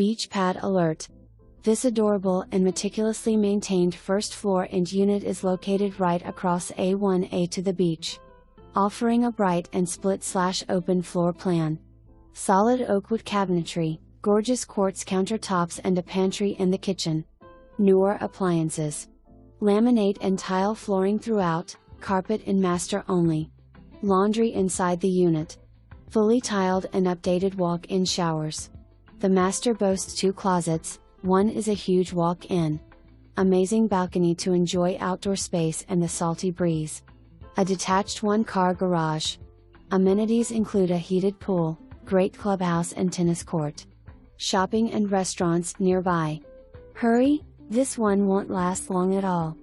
Beach pad alert. This adorable and meticulously maintained first floor and unit is located right across A1a to the beach, offering a bright and split/open floor plan. Solid oakwood cabinetry, gorgeous quartz countertops and a pantry in the kitchen. Newer appliances. Laminate and tile flooring throughout, carpet in master only. Laundry inside the unit. Fully tiled and updated walk-in showers. The master boasts 2 closets, one is a huge walk-in. Amazing balcony to enjoy outdoor space and the salty breeze. A detached 1-car garage. Amenities include a heated pool, great clubhouse and tennis court. Shopping and restaurants nearby. Hurry, this one won't last long at all.